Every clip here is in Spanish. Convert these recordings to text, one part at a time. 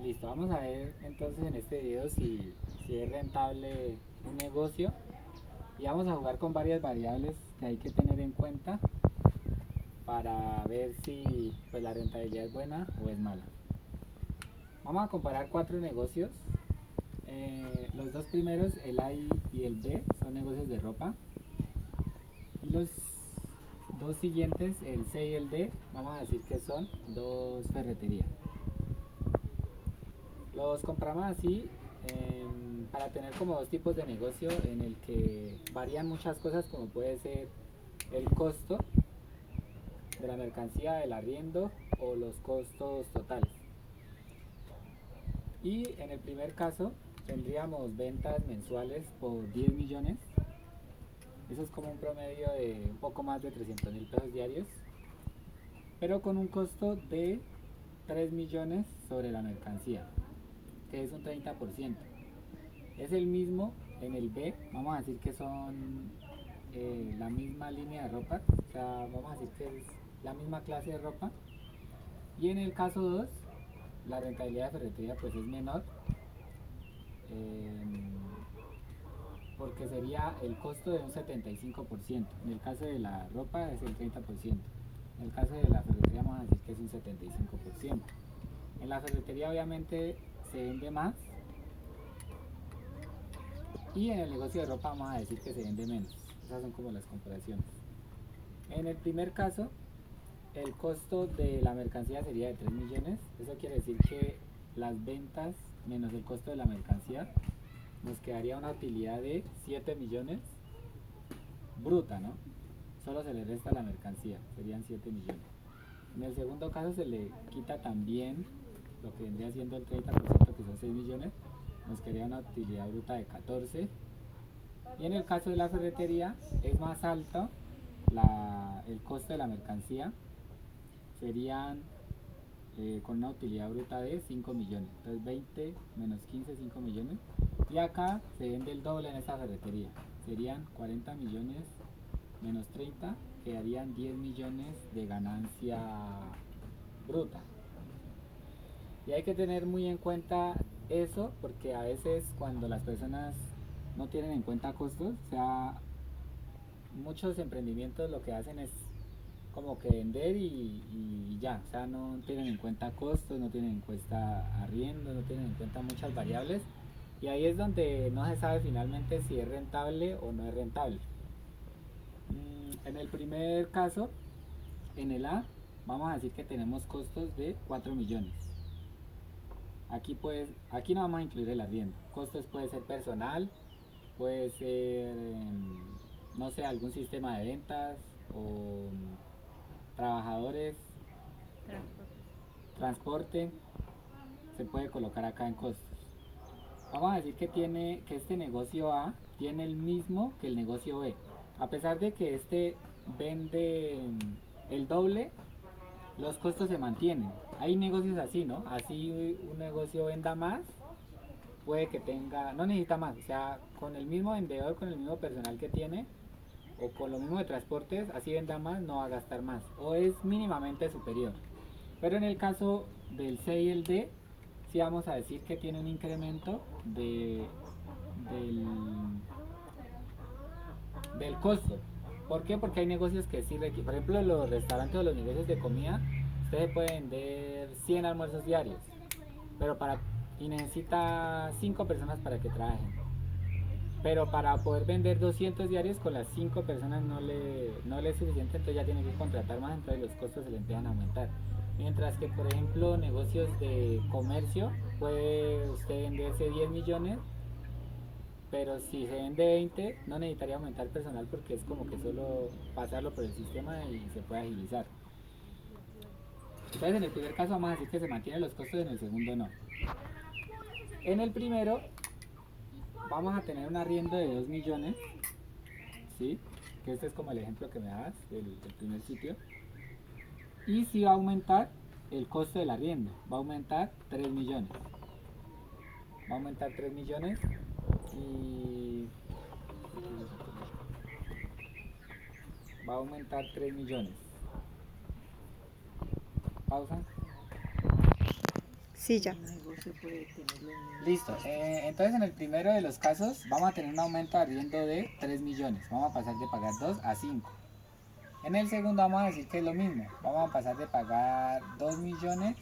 Listo, vamos a ver entonces en este video si es rentable un negocio y vamos a jugar con varias variables que hay que tener en cuenta para ver si pues, la rentabilidad es buena o es mala. Vamos a comparar cuatro negocios. Los dos primeros, el A y el B, son negocios de ropa. Y los dos siguientes, el C y el D, vamos a decir que son dos ferreterías. Los compramos así para tener como dos tipos de negocio en el que varían muchas cosas, como puede ser el costo de la mercancía, del arriendo o los costos totales. Y en el primer caso tendríamos ventas mensuales por 10 millones. Eso es como un promedio de un poco más de 300.000 pesos diarios, pero con un costo de 3 millones sobre la mercancía, que es un 30%. Es el mismo en el B, vamos a decir que son la misma línea de ropa, o sea, vamos a decir que es la misma clase de ropa. Y en el caso 2, la rentabilidad de ferretería pues es menor, eh, porque sería el costo de un 75%. En el caso de la ropa es el 30%. En el caso de la ferretería vamos a decir que es un 75%. En la ferretería obviamente se vende más y en el negocio de ropa vamos a decir que se vende menos. Esas son como las comparaciones. En el primer caso, el costo de la mercancía sería de 3 millones. Eso quiere decir que las ventas menos el costo de la mercancía nos quedaría una utilidad de 7 millones bruta, ¿no? Solo se le resta la mercancía, serían 7 millones. En el segundo caso se le quita también lo que vendría siendo el 30%, que son 6 millones, nos quedaría una utilidad bruta de 14. Y en el caso de la ferretería es más alto el costo de la mercancía, serían con una utilidad bruta de 5 millones. Entonces 20 menos 15, 5 millones. Y acá se vende el doble en esta ferretería. Serían 40 millones menos 30, quedarían 10 millones de ganancia bruta. Y hay que tener muy en cuenta eso, porque a veces cuando las personas no tienen en cuenta costos, o sea, muchos emprendimientos lo que hacen es como que vender y ya, o sea, no tienen en cuenta costos, no tienen en cuenta arriendo, no tienen en cuenta muchas variables, y ahí es donde no se sabe finalmente si es rentable o no es rentable. En el primer caso, en el A, vamos a decir que tenemos costos de 4 millones. Aquí no vamos a incluir el arriendo. Costos puede ser personal, puede ser, no sé, algún sistema de ventas o trabajadores, transporte, se puede colocar acá en costos. Vamos a decir que este negocio A tiene el mismo que el negocio B. A pesar de que este vende el doble, los costos se mantienen. Hay negocios así, ¿no? Así un negocio venda más, puede que tenga, no necesita más, o sea, con el mismo vendedor, con el mismo personal que tiene, o con lo mismo de transportes, así venda más, no va a gastar más, o es mínimamente superior. Pero en el caso del C y el D, sí vamos a decir que tiene un incremento del, del costo. ¿Por qué? Porque hay negocios que sí requieren, por ejemplo, los restaurantes o los negocios de comida, usted puede vender 100 almuerzos diarios, pero y necesita 5 personas para que trabajen. Pero para poder vender 200 diarios con las 5 personas no le es suficiente, entonces ya tiene que contratar más, entonces los costos se le empiezan a aumentar. Mientras que, por ejemplo, negocios de comercio, puede usted venderse 10 millones, pero si se vende 20, no necesitaría aumentar personal porque es como que solo pasarlo por el sistema y se puede agilizar. Entonces, en el primer caso vamos a decir que se mantienen los costos, en el segundo no. En el primero vamos a tener un arriendo de 2 millones, ¿sí? Que este es como el ejemplo que me dabas del primer sitio. Y si va a aumentar el costo del arriendo, va a aumentar 3 millones. Va a aumentar 3 millones y va a aumentar 3 millones. Pausa. Sí, ya. Un negocio puede tener los mismos Listo. costos. Entonces en el primero de los casos vamos a tener un aumento de arriendo de 3 millones. Vamos a pasar de pagar 2 a 5. En el segundo vamos a decir que es lo mismo. Vamos a pasar de pagar 2 millones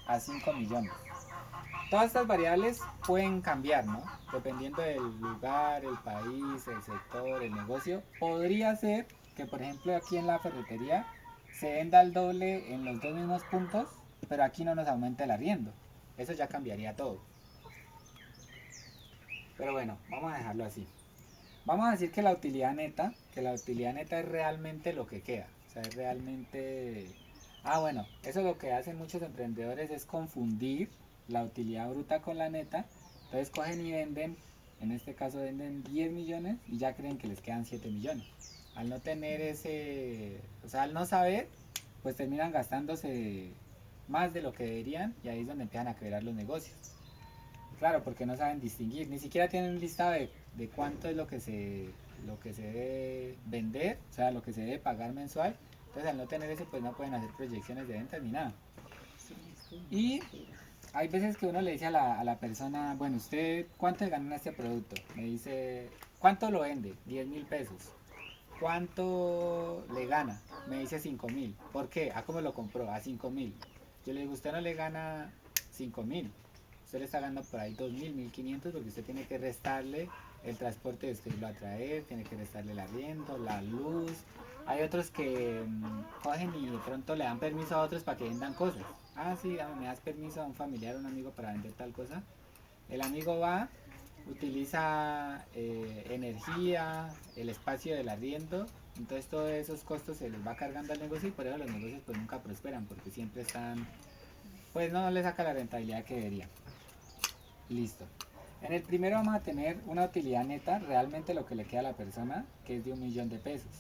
a 5 millones. Todas estas variables pueden cambiar, ¿no? Dependiendo del lugar, el país, el sector, el negocio. Podría ser que, por ejemplo, aquí en la ferretería se venda el doble en los dos mismos puntos, pero aquí no nos aumente el arriendo. Eso ya cambiaría todo. Pero bueno, vamos a dejarlo así. Vamos a decir que la utilidad neta es realmente lo que queda. O sea, es realmente... Ah, bueno, eso lo que hacen muchos emprendedores es confundir la utilidad bruta con la neta. Entonces cogen y venden, en este caso venden 10 millones y ya creen que les quedan 7 millones. Al no tener ese, o sea, al no saber, pues terminan gastándose más de lo que deberían y ahí es donde empiezan a quebrar los negocios. Claro, porque no saben distinguir, ni siquiera tienen un listado de cuánto es lo que se debe vender, o sea, lo que se debe pagar mensual. Entonces, al no tener eso, pues no pueden hacer proyecciones de ventas ni nada. Y hay veces que uno le dice a la persona, bueno, ¿usted cuánto le gana en este producto? Me dice, ¿cuánto lo vende? 10.000 pesos. ¿Cuánto le gana? Me dice 5.000. ¿Por qué? ¿A cómo lo compró? A 5.000. Yo le digo, usted no le gana 5.000. Usted le está ganando por ahí 2.000, 1.500 porque usted tiene que restarle el transporte de irlo a traer, tiene que restarle el arriendo, la luz. Hay otros que cogen y de pronto le dan permiso a otros para que vendan cosas. Ah, sí, me das permiso a un familiar, a un amigo para vender tal cosa. El amigo va, utiliza energía, el espacio del arriendo, entonces todos esos costos se les va cargando al negocio y por eso los negocios pues nunca prosperan porque siempre están, pues no les saca la rentabilidad que deberían. Listo. En el primero vamos a tener una utilidad neta, realmente lo que le queda a la persona, que es de 1.000.000 de pesos.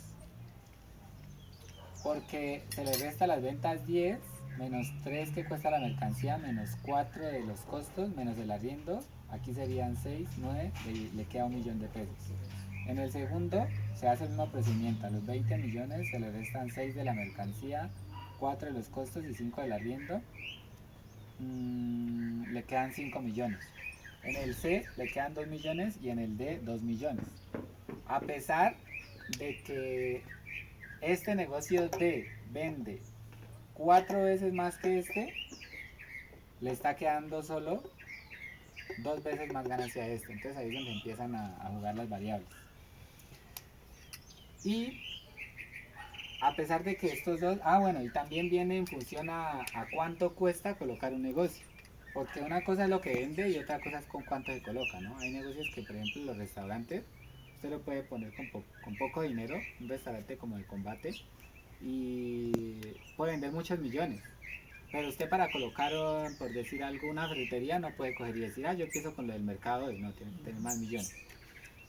Porque se le resta las ventas 10, menos 3 que cuesta la mercancía, menos 4 de los costos, menos el arriendo. Aquí serían 6, 9, le queda 1.000.000 de pesos. En el segundo se hace el mismo procedimiento. A los 20 millones se le restan 6 de la mercancía, 4 de los costos y 5 del arriendo. Le quedan 5 millones. En el C le quedan 2 millones y en el D 2 millones. A pesar de que este negocio D vende 4 veces más que este, le está quedando solo 2 veces más ganancia a este. Entonces ahí es donde empiezan a jugar las variables. Y a pesar de que estos dos, bueno, y también viene en función a cuánto cuesta colocar un negocio. Porque una cosa es lo que vende y otra cosa es con cuánto se coloca, ¿no? Hay negocios que, por ejemplo, los restaurantes, usted lo puede poner con poco dinero, un restaurante como el Combate, y puede vender muchos millones. Pero usted para colocar, por decir algo, una ferretería no puede coger y decir, yo empiezo con lo del mercado, no, tiene que tener más millones.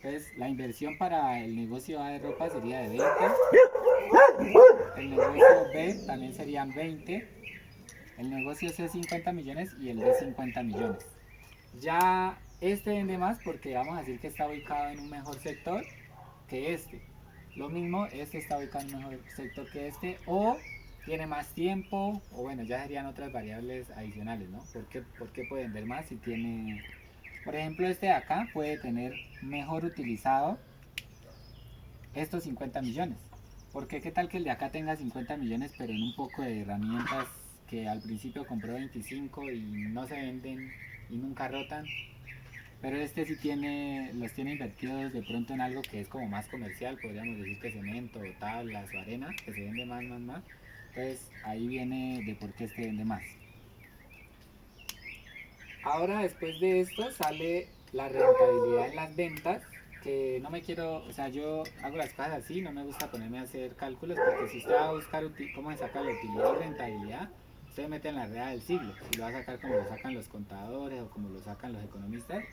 Entonces, la inversión para el negocio A de ropa sería de 20, el negocio B también serían 20, el negocio C 50 millones y el D 50 millones. Ya este vende más porque vamos a decir que está ubicado en un mejor sector que este. Lo mismo, este está ubicado en un mejor sector que este o tiene más tiempo o bueno, ya serían otras variables adicionales, ¿no? ¿Por qué puede vender más si tiene... Por ejemplo, este de acá puede tener mejor utilizado estos 50 millones. Porque qué tal que el de acá tenga 50 millones pero en un poco de herramientas que al principio compró 25 y no se venden y nunca rotan. Pero este sí los tiene invertidos de pronto en algo que es como más comercial, podríamos decir que cemento, o tablas o arena, que se vende más. Entonces ahí viene de por qué este vende más. Ahora después de esto sale la rentabilidad en las ventas, que no me quiero, o sea, yo hago las cosas así, no me gusta ponerme a hacer cálculos, porque si usted va a buscar cómo se saca la utilidad y rentabilidad, usted mete en la rueda del siglo, y lo va a sacar como lo sacan los contadores o como lo sacan los economistas.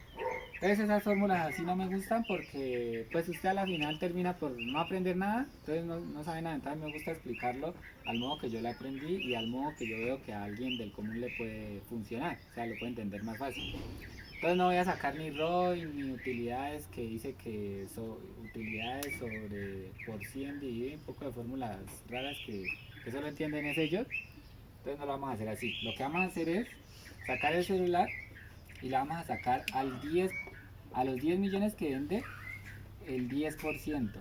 Entonces esas fórmulas así no me gustan porque pues usted a la final termina por no aprender nada, entonces no sabe nada, entonces me gusta explicarlo al modo que yo lo aprendí y al modo que yo veo que a alguien del común le puede funcionar, o sea, lo puede entender más fácil. Entonces no voy a sacar ni ROI ni utilidades que dice que son utilidades sobre por 100 dividido, un poco de fórmulas raras que solo entienden es ellos, entonces no lo vamos a hacer así. Lo que vamos a hacer es sacar el celular y le vamos a sacar a los 10 millones que vende, el 10%.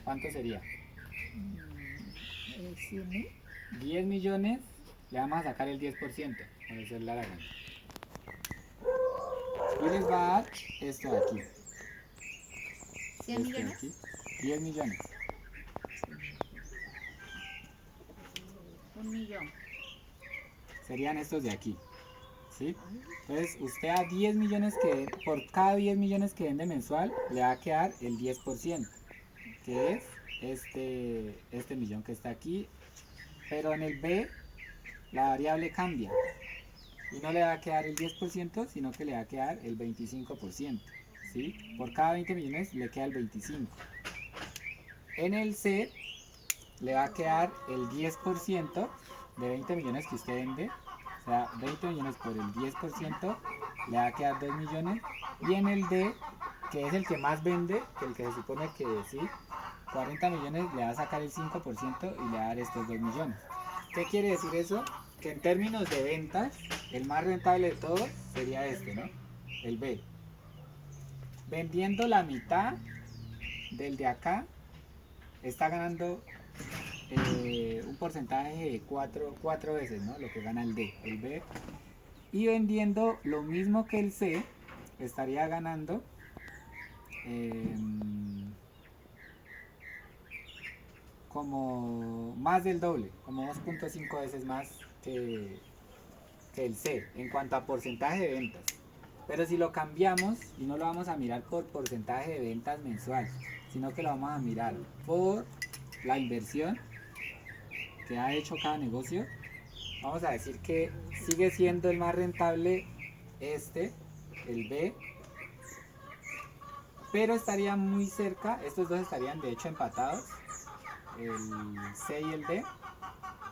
¿Cuánto sería? 100.000. 10 millones, le vamos a sacar el 10% con el celular acá. Y les va a dar esto de aquí. 100 Esto de millones. aquí. 10 millones. 1.000.000. Serían estos de aquí. ¿Sí? Entonces, usted a 10 millones por cada 10 millones que vende mensual, le va a quedar el 10%, que es este millón que está aquí. Pero en el B, la variable cambia. Y no le va a quedar el 10%, sino que le va a quedar el 25%. ¿Sí? Por cada 20 millones le queda el 25%. En el C, le va a quedar el 10% de 20 millones que usted vende. O sea, 20 millones por el 10% le va a quedar 2 millones. Y en el D, que es el que más vende, que el que se supone que sí, 40 millones le va a sacar el 5% y le va a dar estos 2 millones. ¿Qué quiere decir eso? Que en términos de ventas, el más rentable de todos sería este, ¿no? El B. Vendiendo la mitad del de acá, está ganando un porcentaje de 4 veces, ¿no? Lo que gana el D, el B. Y vendiendo lo mismo que el C, estaría ganando como más del doble, como 2.5 veces más que el C en cuanto a porcentaje de ventas. Pero si lo cambiamos y no lo vamos a mirar por porcentaje de ventas mensual, sino que lo vamos a mirar por la inversión que ha hecho cada negocio, vamos a decir que sigue siendo el más rentable el B, pero estaría muy cerca, estos dos estarían de hecho empatados, el C y el D,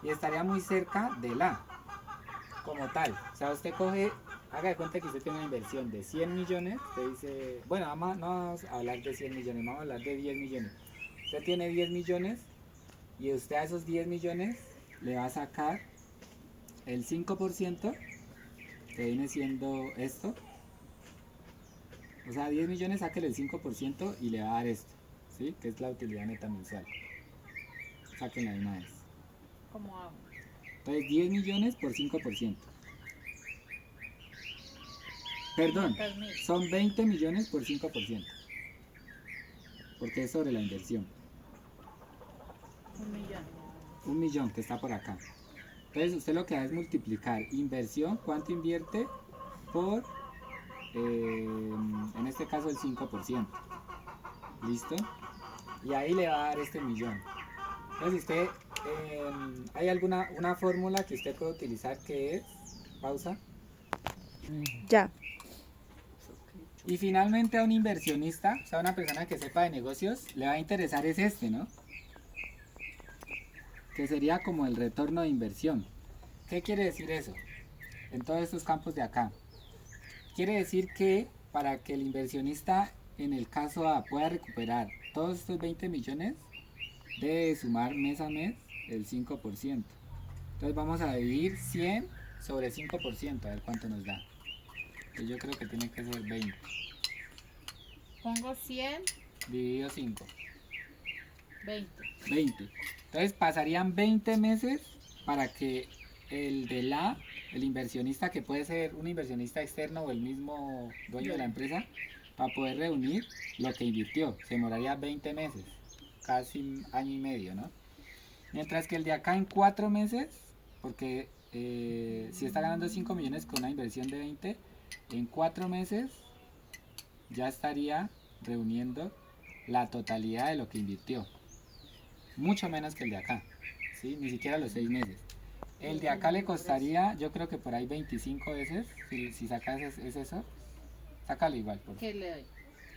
y estaría muy cerca del A como tal. O sea, usted coge, haga de cuenta que usted tiene una inversión de 100 millones, usted dice, bueno, no vamos a hablar de 100 millones, vamos a hablar de 10 millones. Usted tiene 10 millones y usted a esos 10 millones le va a sacar el 5%, que viene siendo esto. O sea, 10 millones, sáquele el 5% y le va a dar esto, ¿sí? Que es la utilidad neta mensual. Sáquenla de una vez. ¿Cómo hago? Entonces, 10 millones por 5%. Perdón, 500.000. son 20 millones por 5%. Porque es sobre la inversión. 1.000.000. 1 millón que está por acá. Entonces, usted lo que hace es multiplicar inversión, cuánto invierte, por, en este caso, el 5%. ¿Listo? Y ahí le va a dar este millón. Entonces, usted, ¿hay una fórmula que usted puede utilizar que es? Pausa. Ya. Y finalmente a un inversionista, o sea, una persona que sepa de negocios, le va a interesar es este, ¿no? Que sería como el retorno de inversión. ¿Qué quiere decir eso? En todos estos campos de acá. Quiere decir que para que el inversionista, en el caso A, pueda recuperar todos estos 20 millones, debe sumar mes a mes el 5%. Entonces vamos a dividir 100 sobre 5%, a ver cuánto nos da. Pues yo creo que tiene que ser 20. Pongo 100, Dividido 5. 20. 20. Entonces pasarían 20 meses para que el de el inversionista, que puede ser un inversionista externo o el mismo dueño de la empresa, para poder reunir lo que invirtió. Se demoraría 20 meses, casi un año y medio, ¿no? Mientras que el de acá en 4 meses, porque si está ganando 5 millones con una inversión de 20, en 4 meses ya estaría reuniendo la totalidad de lo que invirtió. Mucho menos que el de acá, ¿sí? Ni siquiera los 6 meses. El de acá le costaría, yo creo que por ahí 25 veces, si sacas es eso, sácalo igual. ¿Qué le doy?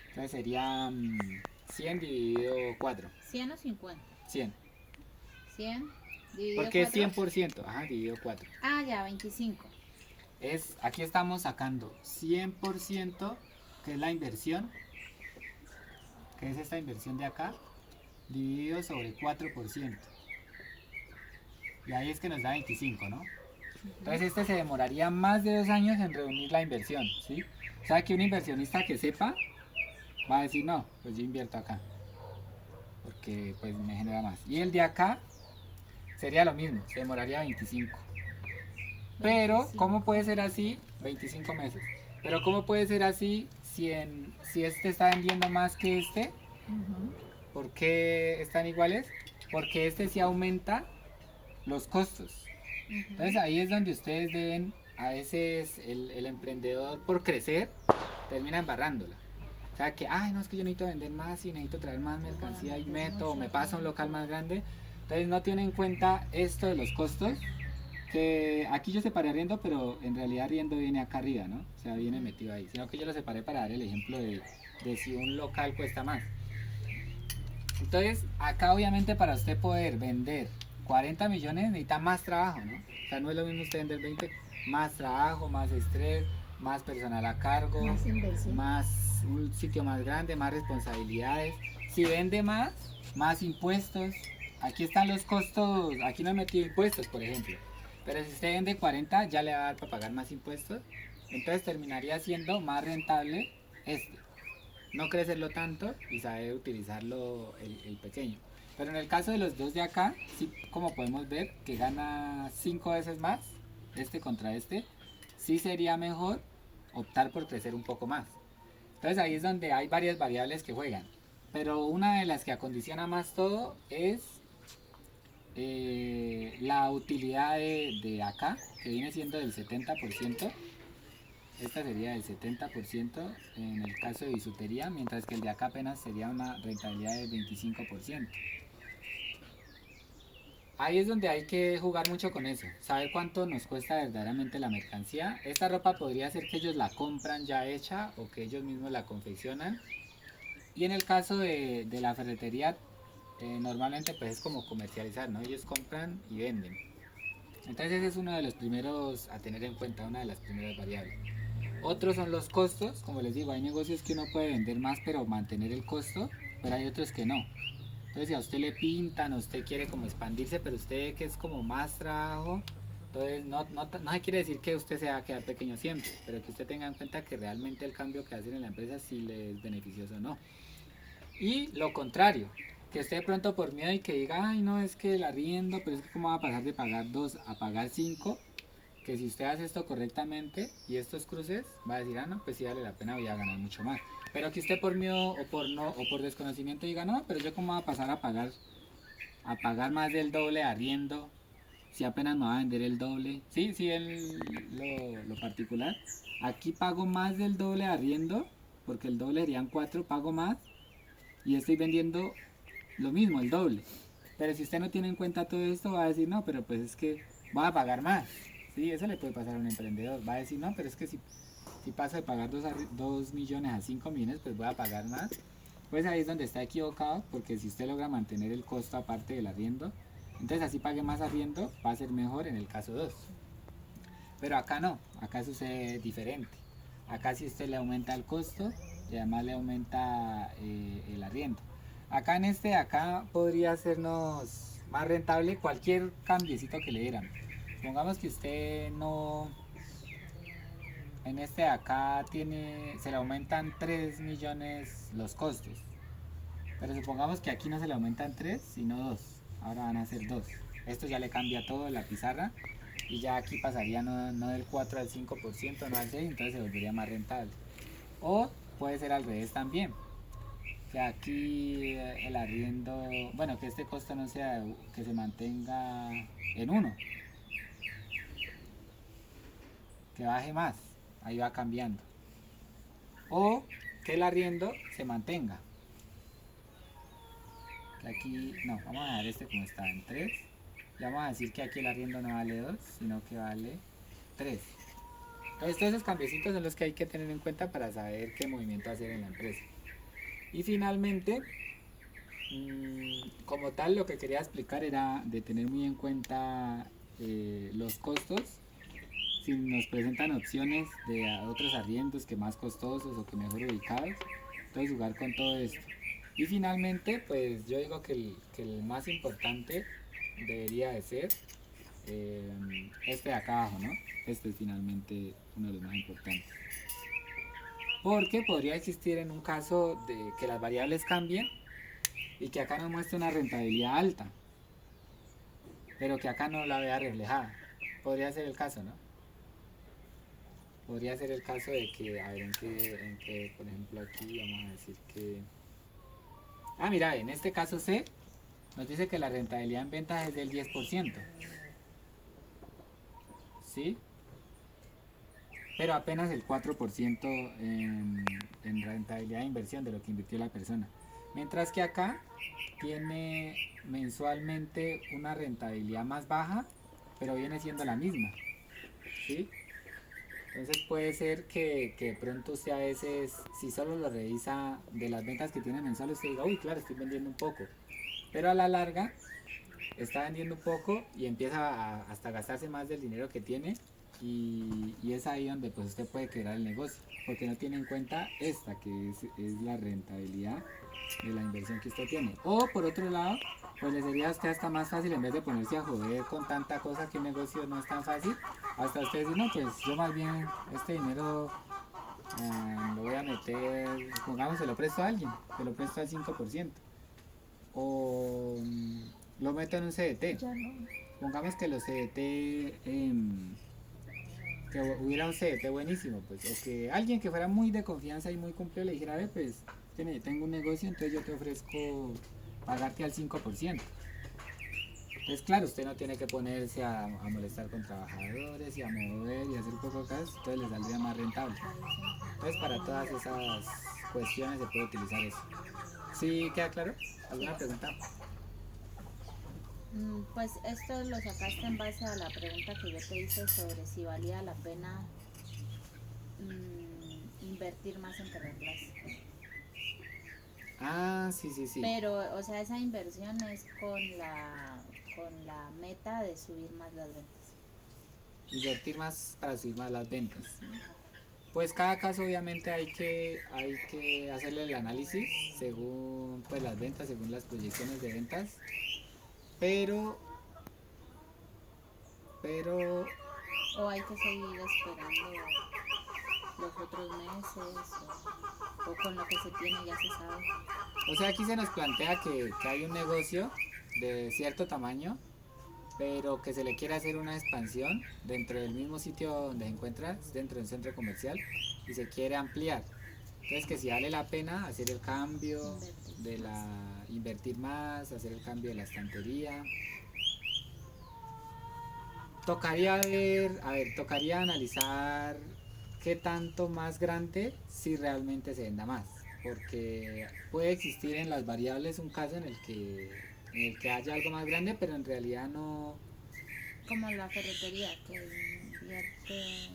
Entonces sería 100 dividido 4. ¿100 o 50? 100. 100 dividido Porque es 4. 100%, ajá, dividido 4. Ah, ya, 25. Aquí estamos sacando 100%, que es la inversión, que es esta inversión de acá, dividido sobre 4%. Y ahí es que nos da 25, ¿no? Entonces este se demoraría más de 2 años en reunir la inversión, ¿sí? O sea que un inversionista que sepa va a decir, no, pues yo invierto acá, porque pues me genera más. Y el de acá sería lo mismo, se demoraría 25. Pero, ¿cómo puede ser así? 25 meses. Pero, ¿cómo puede ser así si este está vendiendo más que este? ¿Por qué están iguales? Porque este sí aumenta los costos. Entonces, ahí es donde ustedes deben, a veces el emprendedor por crecer termina embarrándola. O sea que, ay, no, es que yo necesito vender más y necesito traer más mercancía y meto, o me paso a un local más grande. Entonces, no tienen en cuenta esto de los costos. Que aquí yo separé arriendo, pero en realidad arriendo viene acá arriba, ¿no? O sea, viene metido ahí. Sino que yo lo separé para dar el ejemplo de si un local cuesta más. Entonces, acá obviamente para usted poder vender 40 millones necesita más trabajo, ¿no? O sea, no es lo mismo usted vender 20, más trabajo, más estrés, más personal a cargo, Más inversión. más un sitio más grande, más responsabilidades. Si vende más impuestos. Aquí están los costos, aquí no he metido impuestos, por ejemplo. Pero si usted vende 40, ya le va a dar para pagar más impuestos. Entonces terminaría siendo más rentable este. No crecerlo tanto y saber utilizarlo el pequeño. Pero en el caso de los dos de acá, sí, como podemos ver, que gana 5 veces más, este contra este, sí sería mejor optar por crecer un poco más. Entonces ahí es donde hay varias variables que juegan. Pero una de las que acondiciona más todo es la utilidad de acá, que viene siendo del 70%. Esta sería del 70% en el caso de bisutería, mientras que el de acá apenas sería una rentabilidad del 25%. Ahí es donde hay que jugar mucho con eso, saber cuánto nos cuesta verdaderamente la mercancía. Esta ropa podría ser que ellos la compran ya hecha o que ellos mismos la confeccionan. Y en el caso de la ferretería, normalmente pues es como comercializar, ¿no? Ellos compran y venden. Entonces ese es uno de los primeros a tener en cuenta, una de las primeras variables. Otros son los costos, como les digo, hay negocios que uno puede vender más pero mantener el costo, pero hay otros que no. Entonces si a usted le pintan, usted quiere como expandirse, pero usted ve que es como más trabajo, entonces no se quiere decir que usted se va a quedar pequeño siempre, pero que usted tenga en cuenta que realmente el cambio que hacen en la empresa sí le es beneficioso o no. Y lo contrario, que usted de pronto por miedo y que diga, ay no, es que el arriendo, pero es que cómo va a pasar de pagar 2 a pagar 5, que si usted hace esto correctamente y estos cruces, va a decir, ah no, pues sí vale la pena, voy a ganar mucho más. Pero que usted por miedo o por no o por desconocimiento diga, no, pero yo cómo va a pasar a pagar más del doble de arriendo, si apenas me va a vender el doble. Sí, sí, lo particular. Aquí pago más del doble de arriendo, porque el doble serían 4, pago más y estoy vendiendo lo mismo, el doble. Pero si usted no tiene en cuenta todo esto, va a decir, no, pero pues es que voy a pagar más. Sí, eso le puede pasar a un emprendedor. Va a decir, no, pero es que si paso de pagar 2 millones a 5 millones, pues voy a pagar más. Pues ahí es donde está equivocado, porque si usted logra mantener el costo aparte del arriendo, entonces así pague más arriendo, va a ser mejor en el caso 2. Pero acá no, acá sucede diferente. Acá si usted le aumenta el costo y además le aumenta el arriendo. Acá en este de acá podría hacernos más rentable cualquier cambiecito que le dieran. Supongamos que usted no, en este de acá se le aumentan 3 millones los costos. Pero supongamos que aquí no se le aumentan 3, sino 2. Ahora van a ser 2. Esto ya le cambia todo la pizarra y ya aquí pasaría no del 4 al 5%, no al 6%, entonces se volvería más rentable. O puede ser al revés también. Que aquí el arriendo, bueno, que este costo no sea, que se mantenga en 1, que baje más, ahí va cambiando. O que el arriendo se mantenga. Que aquí, no, vamos a dejar este como está en 3. Y vamos a decir que aquí el arriendo no vale 2, sino que vale 3. Entonces todos esos cambiecitos son los que hay que tener en cuenta para saber qué movimiento hacer en la empresa. Y finalmente, como tal, lo que quería explicar era de tener muy en cuenta los costos. Si nos presentan opciones de otros arriendos que más costosos o que mejor ubicados, entonces jugar con todo esto. Y finalmente, pues yo digo que el más importante debería de ser este de acá abajo, ¿no? Este es finalmente uno de los más importantes. Porque podría existir en un caso de que las variables cambien y que acá nos muestre una rentabilidad alta, pero que acá no la vea reflejada. Podría ser el caso, ¿no? Podría ser el caso de que, a ver, en que, por ejemplo, aquí vamos a decir que... Ah, mira, en este caso C nos dice que la rentabilidad en ventas es del 10%. ¿Sí? Pero apenas el 4% en rentabilidad de inversión de lo que invirtió la persona. Mientras que acá tiene mensualmente una rentabilidad más baja, pero viene siendo la misma. ¿Sí? Entonces puede ser que de pronto usted a veces, si solo lo revisa de las ventas que tiene mensuales, usted diga, uy, claro, estoy vendiendo un poco. Pero a la larga está vendiendo un poco y empieza hasta gastarse más del dinero que tiene y es ahí donde pues usted puede quebrar el negocio, porque no tiene en cuenta esta que es la rentabilidad de la inversión que usted tiene. O por otro lado, pues le sería a usted hasta más fácil, en vez de ponerse a joder con tanta cosa que un negocio no es tan fácil, hasta usted decir, no, pues yo más bien este dinero lo voy a meter, pongamos, se lo presto a alguien, se lo presto al 5%. O lo meto en un CDT. Ya no. Pongamos que los CDT, que hubiera un CDT buenísimo, pues, o que alguien que fuera muy de confianza y muy cumplido le dijera, a ver, pues, tengo un negocio, entonces yo te ofrezco pagarte al 5%. Entonces, claro, usted no tiene que ponerse a molestar con trabajadores y a mover y hacer poco caso, entonces le saldría más rentable. Entonces, para todas esas cuestiones se puede utilizar eso. ¿Sí queda claro? ¿Alguna pregunta? Pues esto lo sacaste en base a la pregunta que yo te hice sobre si valía la pena invertir más en Terraplaza. Ah, sí, sí, sí. Pero, o sea, esa inversión es con la meta de subir más las ventas. Invertir más para subir más las ventas. Pues cada caso obviamente hay que hacerle el análisis según pues las ventas, según las proyecciones de ventas. Pero O hay que seguir esperando los otros meses, o con lo que se tiene ya se sabe. o sea, aquí se nos plantea que hay un negocio de cierto tamaño, pero que se le quiere hacer una expansión dentro del mismo sitio donde se encuentra, dentro de un centro comercial, y se quiere ampliar. Entonces que si vale la pena hacer el cambio invertir más, hacer el cambio de la estantería. Tocaría tocaría analizar qué tanto más grande si realmente se venda más, porque puede existir en las variables un caso en el que haya algo más grande, pero en realidad no, Como la ferretería que invierte.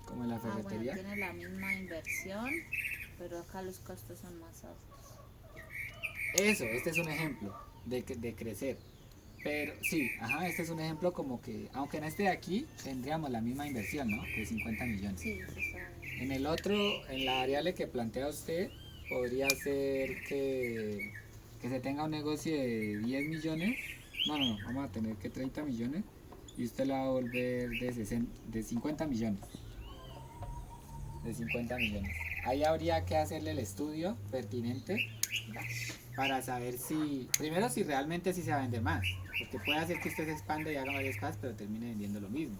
como en la Bueno, ferretería. tiene la misma inversión, pero acá los costos son más altos. Eso, este es un ejemplo de crecer. Pero sí, este es un ejemplo como que, aunque en este de aquí tendríamos la misma inversión, ¿no? De 50 millones. Sí, eso está bien. En el otro, en la variable que plantea usted, podría ser que se tenga un negocio de 10 millones. No, vamos a tener que 30 millones y usted la va a volver de 50 millones. De 50 millones. Ahí habría que hacerle el estudio pertinente para saber primero si realmente sí se va a vender más, porque puede hacer que usted se expanda y haga varias cosas, pero termine vendiendo lo mismo.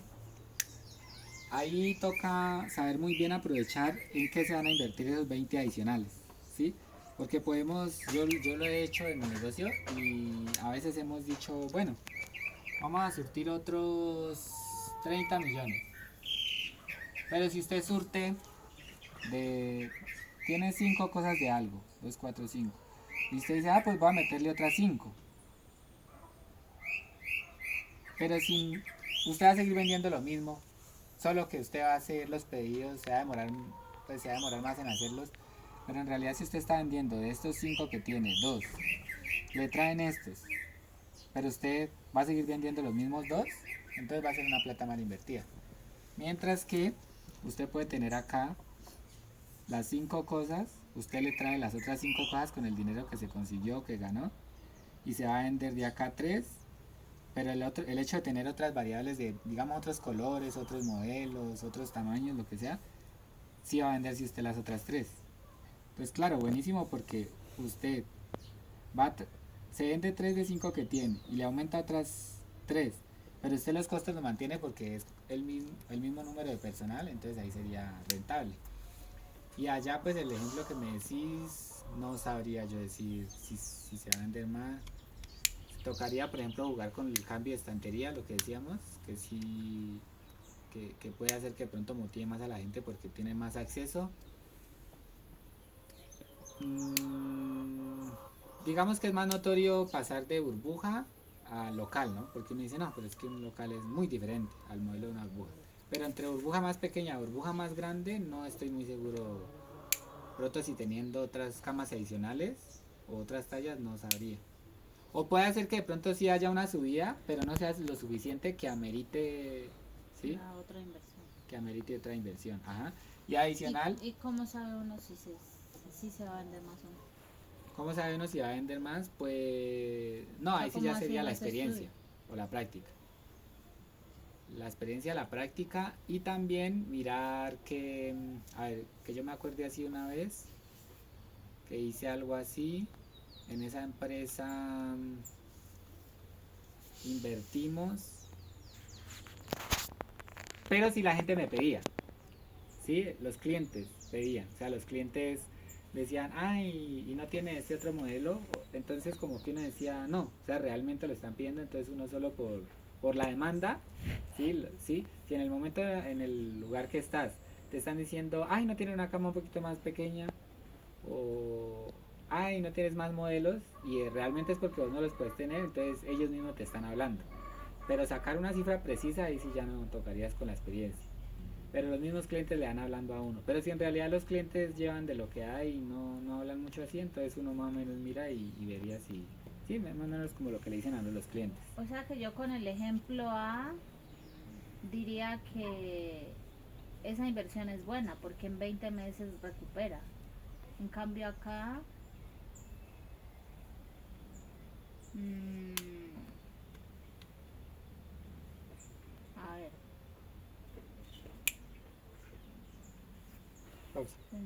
Ahí toca saber muy bien aprovechar en qué se van a invertir esos 20 adicionales, ¿sí? Porque yo lo he hecho en mi negocio y a veces hemos dicho, bueno, vamos a surtir otros 30 millones. Pero si usted surte tiene 5 cosas de algo, 2, 4, 5. Y usted dice, pues voy a meterle otras 5. Pero usted va a seguir vendiendo lo mismo, solo que usted va a hacer los pedidos, se va a demorar más en hacerlos. Pero en realidad si usted está vendiendo de estos 5 que tiene, 2, le traen estos, pero usted va a seguir vendiendo los mismos 2, entonces va a ser una plata mal invertida. Mientras que usted puede tener acá las 5 cosas, usted le trae las otras 5 cosas con el dinero que se consiguió, que ganó, y se va a vender de acá 3 Pero el hecho de tener otras variables de, digamos, otros colores, otros modelos, otros tamaños, lo que sea, sí va a vender si usted las otras tres. Pues claro, buenísimo porque usted va a se vende 3 de 5 que tiene y le aumenta otras 3, pero usted los costos los mantiene porque es el mismo número de personal, entonces ahí sería rentable. Y allá pues el ejemplo que me decís, no sabría yo decir si se va a vender más. Tocaría por ejemplo jugar con el cambio de estantería, lo que decíamos, que sí, que puede hacer que de pronto motive más a la gente porque tiene más acceso. Digamos que es más notorio pasar de burbuja a local, ¿no? Porque uno dice, no, pero es que un local es muy diferente al modelo de una burbuja. Pero entre burbuja más pequeña y burbuja más grande, no estoy muy seguro. Pronto si teniendo otras camas adicionales o otras tallas, no sabría. O puede ser que de pronto sí haya una subida, pero no sea lo suficiente que amerite, ¿sí? La otra inversión. Que amerite otra inversión. Ajá. Y adicional, ¿Y cómo sabe uno si se va a vender más o no? ¿cómo sabe uno si va a vender más? Pues no, O sea, ahí sí ¿cómo ya hace sería uno la ese experiencia estudio? o la práctica. La experiencia, la práctica y también mirar que, a ver, que yo me acuerde así una vez, que hice algo así, en esa empresa invertimos, pero si la gente me pedía, ¿sí? Los clientes pedían, o sea, los clientes decían, ay, y no tiene este otro modelo, entonces como que uno decía, no, o sea, realmente lo están pidiendo, entonces uno solo por la demanda, ¿sí? ¿Sí? Si en el momento, en el lugar que estás, te están diciendo, ay, no tiene una cama un poquito más pequeña, o ay, no tienes más modelos, y realmente es porque vos no los puedes tener, entonces ellos mismos te están hablando. Pero sacar una cifra precisa, ahí sí ya no tocarías con la experiencia. Pero los mismos clientes le van hablando a uno. Pero si en realidad los clientes llevan de lo que hay y no hablan mucho así, entonces uno más o menos mira y vería si... Sí, más o menos como lo que le dicen a los clientes. O sea que yo con el ejemplo A diría que esa inversión es buena porque en 20 meses recupera. En cambio acá, mmm, a ver, Pausa. 5.25.